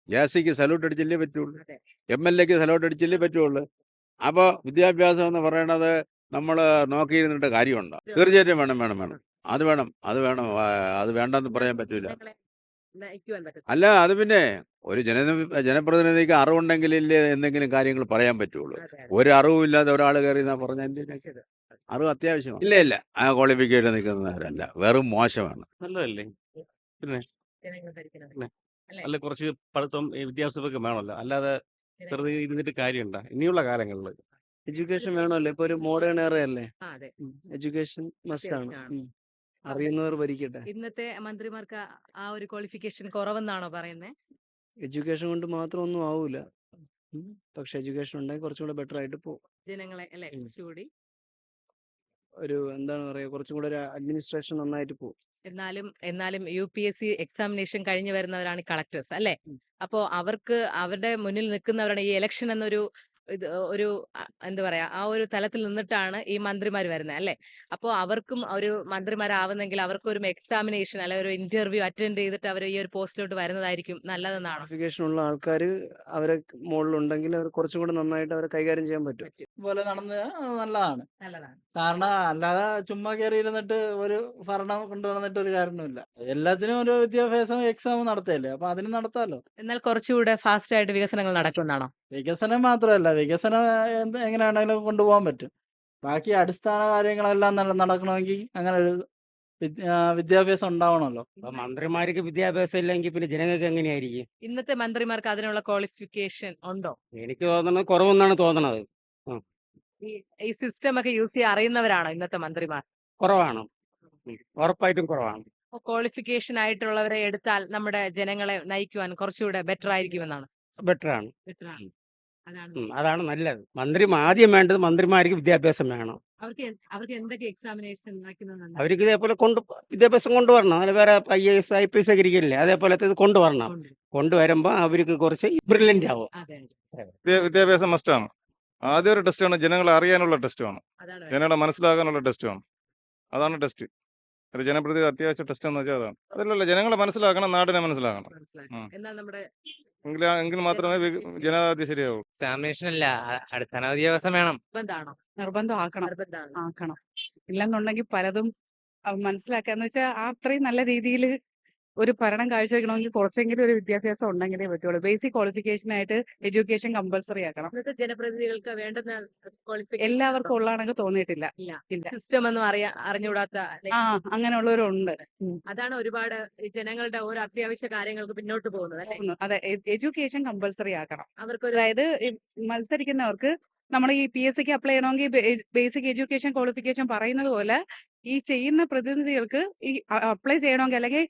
ജാസിക്ക് സല്യൂട്ട് അടിച്ചല്ലേ പറ്റുള്ളൂ. അതെ. MLAക്ക് സല്യൂട്ട് അടിച്ചല്ലേ പറ്റുള്ളൂ. അപ്പോൾ വിദ്യാഭ്യാസം എന്ന് പറയണത് നമ്മൾ നോക്കിയിരുന്നിട്ട് കാര്യമുണ്ടോ? തീർച്ചയായിട്ടും വേണം വേണം വേണം. അത് വേണം അത് വേണം. അത് വേണ്ടെന്ന് പറയാൻ പറ്റൂല. ജനങ്ങളെ നയിക്കുവാൻ പറ്റും. അല്ല, അത് പിന്നെ ഒരു ജനപ്രതിനിധിക്ക് അറിവുണ്ടെങ്കിലല്ലേ എന്തെങ്കിലും കാര്യങ്ങൾ പറയാൻ പറ്റുള്ളൂ. അതെ, അതെ. ഒരു അറിവുമില്ലാതെ ഒരാൾ കയറി എന്നാ പറഞ്ഞാൽ എന്തിനാ? ശരി. അറിവ് അത്യാവശ്യമാണ്. ഇല്ല ഇല്ല, ആ ക്വാളിഫിക്കേഷൻ നിൽക്കുന്നവരല്ല, വെറും മോശമാണ്. നല്ലതല്ലേ? പിന്നെ ജനങ്ങൾ ഭരിക്കണം. പിന്നെ അല്ലേ? അല്ല, കുറച്ച് പഠിത്തം വിദ്യാഭ്യാസമൊക്കെ വേണമല്ലോ, അല്ലാതെ ജനങ്ങൾ- വെറുതെ ഇരുന്നിട്ട് കാര്യമുണ്ടോ ഇനിയുള്ള കാലങ്ങളിൽ? എഡ്യൂക്കേഷൻ വേണമല്ലോ, ഇപ്പൊ ഒരു മോഡേൺ എറ അല്ലേ. ആ, അതെ. എഡ്യൂക്കേഷൻ മസ്റ്റ് ആണ്. അത്യാവശ്യമാണ്. അറിയുന്നവർ ഭരിക്കട്ടെ. ഇന്നത്തെ മന്ത്രിമാർക്ക് ആ ഒരു ക്വാളിഫിക്കേഷൻ കുറവെന്നാണോ പറയുന്നത്? എഡ്യൂക്കേഷൻ കൊണ്ട് മാത്രം ഒന്നും ആവൂല. പക്ഷെ എഡ്യൂക്കേഷൻ ഉണ്ടെങ്കിൽ കുറച്ചും കൂടെ ബെറ്റർ ആയിട്ട് പോകും. ജനങ്ങളെ അല്ലെ ഉം. കുറച്ചുകൂടി. ഒരു എന്താണ് പറയാ, കുറച്ചും കൂടെ ഒരു അഡ്മിനിസ്ട്രേഷൻ നന്നായിട്ട് പോകും. എന്നാലും UPSC എക്സാമിനേഷൻ കഴിഞ്ഞു വരുന്നവരാണ് കളക്ടേഴ്സ് അല്ലെ? അപ്പോൾ അവർക്ക് അവരുടെ മുന്നിൽ നിൽക്കുന്നവരാണ് ഈ ഇലക്ഷൻ എന്നൊരു ഒരു എന്താ പറയാ, ആ ഒരു തലത്തിൽ നിന്നിട്ടാണ് ഈ മന്ത്രിമാർ വരുന്നത് അല്ലെ? അപ്പോൾ അവർക്കും ഒരു മന്ത്രിമാരാവുന്നെങ്കിൽ അവർക്കും ഒരു എക്സാമിനേഷൻ അല്ലെ ഒരു ഇന്റർവ്യൂ അറ്റൻഡ് ചെയ്തിട്ട് അവർ ഈ ഒരു പോസ്റ്റിലോട്ട് വരുന്നതായിരിക്കും നല്ലതെന്നാണോ? ക്വാളിഫിക്കേഷൻ ഉള്ള ആൾക്കാർ അവരെ മുകളിലുണ്ടെങ്കിൽ അവർ കുറച്ചും കൂടെ നന്നായിട്ട് അവരെ കൈകാര്യം ചെയ്യാൻ പറ്റും. പോലെ നടന്നത് നല്ലതാണ്. നല്ലതാണ്. കാരണം അല്ലാതെ ചുമ്മാ കയറി ഇരുന്നിട്ട് ഒരു ഭരണം കൊണ്ടുവന്നിട്ട് ഒരു കാരണമില്ല. എല്ലാത്തിനും ഒരു വിദ്യാഭ്യാസം എക്സാം നടത്തല്ലേ, അപ്പൊ അതിന് നടത്താമല്ലോ. എന്നാൽ കുറച്ചുകൂടെ ഫാസ്റ്റ് ആയിട്ട് വികസനങ്ങൾ നടക്കുമെന്നാണോ? വികസനം മാത്രമല്ല, വികസനം എങ്ങനെയാണെങ്കിലും കൊണ്ടുപോകാൻ പറ്റും. ബാക്കി അടിസ്ഥാന കാര്യങ്ങളെല്ലാം നടക്കണമെങ്കിൽ അങ്ങനെ ഒരു വിദ്യാഭ്യാസം ഉണ്ടാവണമല്ലോ. അപ്പൊ മന്ത്രിമാർക്ക് വിദ്യാഭ്യാസം ഇല്ലെങ്കിൽ പിന്നെ ജനങ്ങൾക്ക് എങ്ങനെയായിരിക്കും? ഇന്നത്തെ മന്ത്രിമാർക്ക് അതിനുള്ള ക്വാളിഫിക്കേഷൻ ഉണ്ടോ? എനിക്ക് തോന്നുന്നത് കുറവെന്നാണ് തോന്നണത്. ഈ സിസ്റ്റം ഒക്കെ യൂസ് ചെയ്യാൻ അറിയുന്നവരാണോ ഇന്നത്തെ മന്ത്രിമാർ? കുറവാണ്. ഉറപ്പായിട്ടും കുറവാണ്. ക്വാളിഫിക്കേഷൻ ആയിട്ടുള്ളവരെ എടുത്താൽ നമ്മുടെ ജനങ്ങളെ നയിക്കുവാൻ കുറച്ചുകൂടെ ബെറ്റർ ആയിരിക്കുമെന്നാണ്. ബെറ്റർ ആണ്. ബെറ്റർ ആണ്. അതാണ്. അതാണ് നല്ലത്. ആദ്യം വേണ്ടത് മന്ത്രിമാർക്ക് വിദ്യാഭ്യാസം വേണം. അവർക്ക് എന്തൊക്കെ എക്സാമിനേഷൻ അവർക്ക് ഇതേപോലെ വിദ്യാഭ്യാസം കൊണ്ടുവരണം. അതിൽ വേറെ IAS IPS ഒക്കെ ഇരിക്കില്ലേ, അതേപോലത്തെ ഇത് കൊണ്ടുവരണം. കൊണ്ടുവരുമ്പോൾ അവർക്ക് കുറച്ച് ബ്രില്യൻ്റ് ആവും. വിദ്യാഭ്യാസം മസ്റ്റാണ്. ആദ്യം ഒരു ടെസ്റ്റാണ്, ജനങ്ങളെ അറിയാനുള്ള ടെസ്റ്റുമാണ്, അതാണ് ജനങ്ങളെ മനസ്സിലാക്കാനുള്ള ടെസ്റ്റുമാണ്. അതാണ് ടെസ്റ്റ്. ഒരു ജനപ്രതിനിധി അത്യാവശ്യ ടെസ്റ്റ് എന്ന് വെച്ചാൽ അതാണ്. അതല്ലല്ലോ, ജനങ്ങളെ മനസ്സിലാക്കണം, നാടിനെ മനസ്സിലാക്കണം. എന്നാൽ നമ്മുടെ എങ്കിൽ മാത്രമേ ജനാധിപത്യം ശരിയാവൂ. എക്സാമിനേഷൻ അല്ല, അടിസ്ഥാന വിദ്യാഭ്യാസം വേണം. നിർബന്ധമാണോ? നിർബന്ധമാക്കണം. നിർബന്ധമാണ്. ആക്കണം. ഇല്ലെന്നുണ്ടെങ്കിൽ പലതും മനസ്സിലാക്കാന്ന് വെച്ചാൽ അത്രയും നല്ല രീതിയിൽ ഒരു ഭരണം കാഴ്ചവെക്കണമെങ്കിൽ കുറച്ചെങ്കിലും ഒരു വിദ്യാഭ്യാസം ഉണ്ടെങ്കിലേ പറ്റുള്ളൂ. ബേസിക് ക്വാളിഫിക്കേഷൻ ആയിട്ട് എഡ്യൂക്കേഷൻ കമ്പൽസറി ആക്കണം. ഇന്നത്തെ ജനപ്രതിനിധികൾക്ക് വേണ്ടുന്ന ക്വാളിഫിക്കേഷൻ എല്ലാവർക്കും ഉള്ളതാണെങ്കിൽ തോന്നിയിട്ടില്ല. ഇല്ല. സിസ്റ്റം ഒന്നും അറിഞ്ഞുകൂടാത്ത ആ അങ്ങനെയുള്ളവരുണ്ട്. അതാണ് ഒരുപാട് ഈ ജനങ്ങളുടെ ഓരോ അത്യാവശ്യ കാര്യങ്ങൾക്ക് പിന്നോട്ട് പോകുന്നത് അല്ലേ? അതെ, എഡ്യൂക്കേഷൻ കമ്പൽസറി ആക്കണം. അവർക്കൊരു അതായത് ഈ മത്സരിക്കുന്നവർക്ക് നമ്മൾ ഈ PSCക്ക് അപ്ലൈ ചെയ്യണമെങ്കിൽ ബേസിക് എഡ്യൂക്കേഷൻ ക്വാളിഫിക്കേഷൻ പറയുന്നത് പോലെ ഈ ചെയ്യുന്ന പ്രതിനിധികൾക്ക് ഈ അപ്ലൈ ചെയ്യണമെങ്കിൽ അല്ലെങ്കിൽ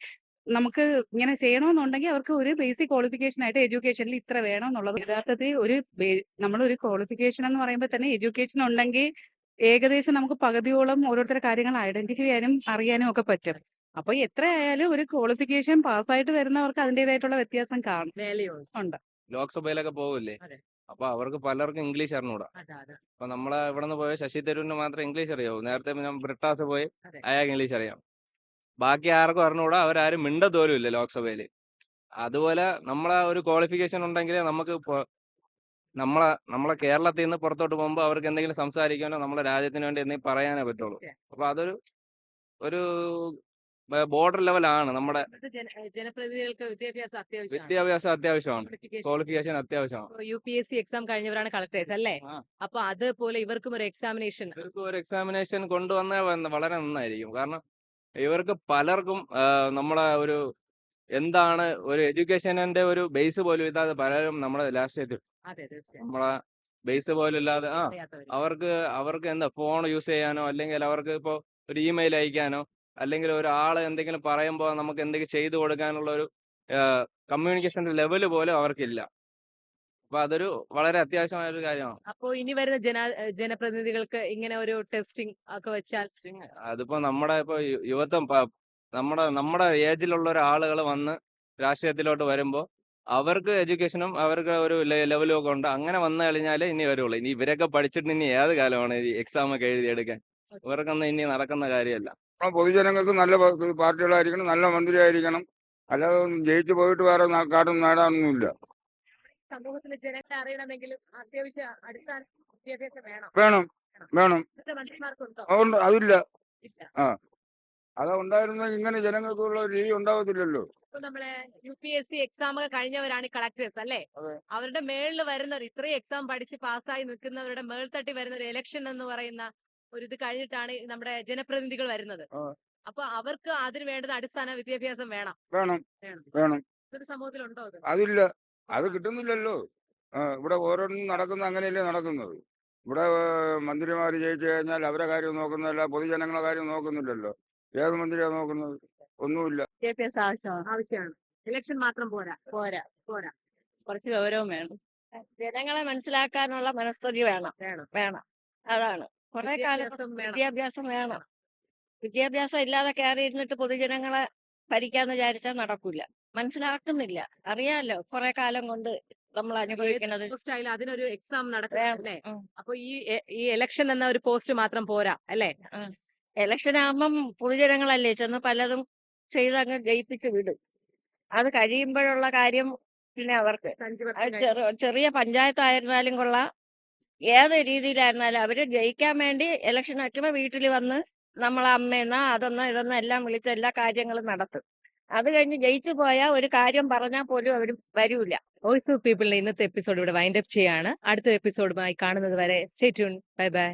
നമുക്ക് ഇങ്ങനെ ചെയ്യണമെന്നുണ്ടെങ്കിൽ അവർക്ക് ഒരു ബേസിക് ക്വാളിഫിക്കേഷൻ ആയിട്ട് എഡ്യൂക്കേഷനിൽ ഇത്ര വേണം എന്നുള്ളത്. യഥാർത്ഥത്തിൽ നമ്മളൊരു ക്വാളിഫിക്കേഷൻ എന്ന് പറയുമ്പോൾ തന്നെ എഡ്യൂക്കേഷൻ ഉണ്ടെങ്കിൽ ഏകദേശം നമുക്ക് പകുതിയോളം ഓരോരുത്തരുടെ കാര്യങ്ങൾ ഐഡന്റിഫൈ ചെയ്യാനും അറിയാനും ഒക്കെ പറ്റും. അപ്പൊ എത്രയായാലും ഒരു ക്വാളിഫിക്കേഷൻ പാസ്സായിട്ട് വരുന്നവർക്ക് അതിൻ്റെതായിട്ടുള്ള വ്യത്യാസം കാണും. ഉണ്ട്. ലോക്സഭയിലൊക്കെ പോകില്ലേ, അതെ. അപ്പൊ അവർക്ക് പലർക്കും ഇംഗ്ലീഷ് അറിഞ്ഞൂടാ. അപ്പൊ നമ്മളെ ഇവിടെ നിന്ന് പോയ ശശി തരൂരിന് മാത്രം ഇംഗ്ലീഷ് അറിയാവൂ. നേരത്തെ ബ്രിട്ടാസ് പോയി അതെ. അയാൾക്ക് ഇംഗ്ലീഷ് അറിയാം. ബാക്കി ആർക്കും അറിഞ്ഞൂടാ, അവരാരും മിണ്ടത്തോലും ഇല്ല ലോക്സഭയിൽ. അതുപോലെ നമ്മളെ ഒരു ക്വാളിഫിക്കേഷൻ ഉണ്ടെങ്കിൽ നമുക്ക് നമ്മളെ കേരളത്തിൽ നിന്ന് പുറത്തോട്ട് പോകുമ്പോൾ അവർക്ക് എന്തെങ്കിലും സംസാരിക്കാനോ നമ്മളെ രാജ്യത്തിന് വേണ്ടി എന്തെങ്കിലും പറയാനേ പറ്റുള്ളൂ. അപ്പൊ അതൊരു ബോർഡർ ലെവലാണ് നമ്മുടെ ജനപ്രതിനിധികൾക്ക് വിദ്യാഭ്യാസം അത്യാവശ്യമാണ്. ക്വാളിഫിക്കേഷൻ അത്യാവശ്യമാണ്. UPSC എക്സാം കഴിഞ്ഞവരാണ് കളക്ടേഴ്സ് അല്ലേ? അപ്പൊ അതുപോലെ ഇവർക്കും ഒരു എക്സാമിനേഷൻ കൊണ്ടുവന്നാൽ വളരെ നന്നായിരിക്കും. കാരണം ഇവർക്ക് പലർക്കും നമ്മളെ ഒരു എന്താണ് ഒരു എഡ്യൂക്കേഷന്റെ ഒരു ബേസ് പോലും ഇല്ലാതെ പലരും നമ്മുടെ രാഷ്ട്രീയത്തിൽ അതെ തീർച്ചയായും നമ്മളെ ബേസ് പോലും ഇല്ലാതെ അറിയാത്തവര്. അവർക്ക് എന്താ ഫോൺ യൂസ് ചെയ്യാനോ അല്ലെങ്കിൽ അവർക്ക് ഇപ്പോൾ ഒരു ഇമെയിൽ അയക്കാനോ അല്ലെങ്കിൽ ഒരാൾ എന്തെങ്കിലും പറയുമ്പോൾ നമുക്ക് എന്തെങ്കിലും ചെയ്തു കൊടുക്കാനുള്ള ഒരു കമ്മ്യൂണിക്കേഷന്റെ ലെവൽ പോലും അവർക്കില്ല. അപ്പൊ അതൊരു വളരെ അത്യാവശ്യമായ ഒരു കാര്യമാണ്. അപ്പോ ഇനി വരുന്ന ജനപ്രതിനിധികൾക്ക് ഇങ്ങനെ ഒരു ടെസ്റ്റിംഗ് ഒക്കെ വെച്ചാൽ അതിപ്പോ നമ്മുടെ ഇപ്പൊ യുവത്വം നമ്മുടെ ഏജിലുള്ള ആളുകൾ വന്ന് രാഷ്ട്രീയത്തിലോട്ട് വരുമ്പോൾ അവർക്ക് എഡ്യൂക്കേഷനും അവർക്ക് ഒരു ലെവലും ഒക്കെ ഉണ്ട്. അങ്ങനെ വന്നു കഴിഞ്ഞാലേ ഇനി വരുള്ളൂ. ഇനി ഇവരൊക്കെ പഠിച്ചിട്ട് ഇനി ഏത് കാലമാണ് ഈ എക്സാം ഒക്കെ എഴുതിയെടുക്കാൻ? ഇവർക്കൊന്നും ഇനി നടക്കുന്ന കാര്യമല്ല. പൊതുജനങ്ങൾക്ക് നല്ല പാർട്ടികളായിരിക്കണം, നല്ല മന്ത്രി ആയിരിക്കണം. അല്ലാതെ ജയിച്ചു പോയിട്ട് വേറെ കാര്യം നേടാനൊന്നുമില്ല. സമൂഹത്തിലെ ജനങ്ങളെ അറിയണമെങ്കിൽ അത്യാവശ്യം അടിസ്ഥാന വിദ്യാഭ്യാസം വേണം. വേണം വേണം ഇന്നത്തെ മനുഷ്യന്മാർക്കുണ്ടോ? അതുകൊണ്ട് അതില്ല. ഇല്ല. ആ അത് ഉണ്ടായിരുന്നെങ്കിൽ ഇങ്ങനെ ജനങ്ങൾക്കുള്ള ഒരു രീതി ഉണ്ടാവത്തില്ലല്ലോ. ഇപ്പൊ നമ്മളെ UPSC എക്സാം ഒക്കെ കഴിഞ്ഞവരാണ് ഈ കളക്ടേഴ്സ് അല്ലേ? അതെ. അവരുടെ മേളിൽ വരുന്നവർ ഇത്രയും എക്സാം പഠിച്ച് പാസ്സായി നിൽക്കുന്നവരുടെ മേൾത്തട്ടി വരുന്ന ഒരു ഇലക്ഷൻ എന്ന് പറയുന്ന ഒരു ഇത് കഴിഞ്ഞിട്ടാണ് ഈ നമ്മുടെ ജനപ്രതിനിധികൾ വരുന്നത്. ആ. അപ്പൊ അവർക്ക് അതിന് വേണ്ടുന്ന അടിസ്ഥാന വിദ്യാഭ്യാസം വേണം. വേണം വേണം. വേണം ഇതൊരു സമൂഹത്തിലുണ്ടോ അത്? അതില്ല. അത് കിട്ടുന്നില്ലല്ലോ. ഇവിടെ ഓരോന്നും നടക്കുന്ന അങ്ങനെയല്ലേ നടക്കുന്നത്. ഇവിടെ മന്ത്രിമാർ ജയിച്ചു കഴിഞ്ഞാൽ അവരെ കാര്യം നോക്കുന്നതല്ല, പൊതുജനങ്ങളെ കാര്യം നോക്കുന്നില്ലല്ലോ. ഏത് മന്ത്രിയാണ് നോക്കുന്നത്? ഒന്നുമില്ല. വിദ്യാഭ്യാസം ആവശ്യമാണ്. ആവശ്യമാണ്. ഇലക്ഷൻ മാത്രം പോരാ. പോരാ. പോരാ. കുറച്ച് ഗൗരവം വേണം. ജനങ്ങളെ മനസ്സിലാക്കാനുള്ള മനസ്ഥിതി വേണം. വേണം. വേണം. അതാണ്. കുറെ കാലം വിദ്യാഭ്യാസം വേണം. വിദ്യാഭ്യാസം വേണം. വിദ്യാഭ്യാസം ഇല്ലാതെ കയറി ഇരുന്നിട്ട് പൊതുജനങ്ങളെ ഭരിക്കാന്ന് വിചാരിച്ചാൽ നടക്കൂല. മനസ്സിലാക്കുന്നില്ല. അറിയാലോ കുറെ കാലം കൊണ്ട് നമ്മൾ അനുഭവിക്കുന്നത്. പോസ്റ്റ് ആയാലും അതിനൊരു എക്സാം നടക്കണം വേണം. അല്ലേ? ഉം. അപ്പൊ ഈ ഇലക്ഷൻ എന്ന ഒരു പോസ്റ്റ് മാത്രം പോരാ അല്ലേ? ഇലക്ഷൻ ആകുമ്പം പൊതുജനങ്ങളല്ലേ ചെന്ന് പലതും ചെയ്തങ്ങ് ജയിപ്പിച്ച് വിടും. അത് കഴിയുമ്പോഴുള്ള കാര്യം പിന്നെ അവർക്ക് ചെറിയ പഞ്ചായത്തായിരുന്നാലും കൊള്ളാം, ഏത് രീതിയിലായിരുന്നാലും അവര് ജയിക്കാൻ വേണ്ടി ഇലക്ഷൻ വയ്ക്കുമ്പോ വീട്ടിൽ വന്ന് നമ്മളെ അമ്മയെന്നാ അതൊന്നോ ഇതൊന്നോ എല്ലാം വിളിച്ച് എല്ലാ കാര്യങ്ങളും നടത്തും. അത് കഴിഞ്ഞ് ജയിച്ചു പോയാൽ ഒരു കാര്യം പറഞ്ഞാൽ പോലും അവർ വരൂല. വോയിസ് ഓഫ് പീപ്പിളിന്റെ ഇന്നത്തെ എപ്പിസോഡ് ഇവിടെ വൈൻഡ് അപ്പ് ചെയ്യാണ്. അടുത്ത എപ്പിസോഡുമായി കാണുന്നത് വരെ സ്റ്റേ ട്യൂൺ. Bye bye.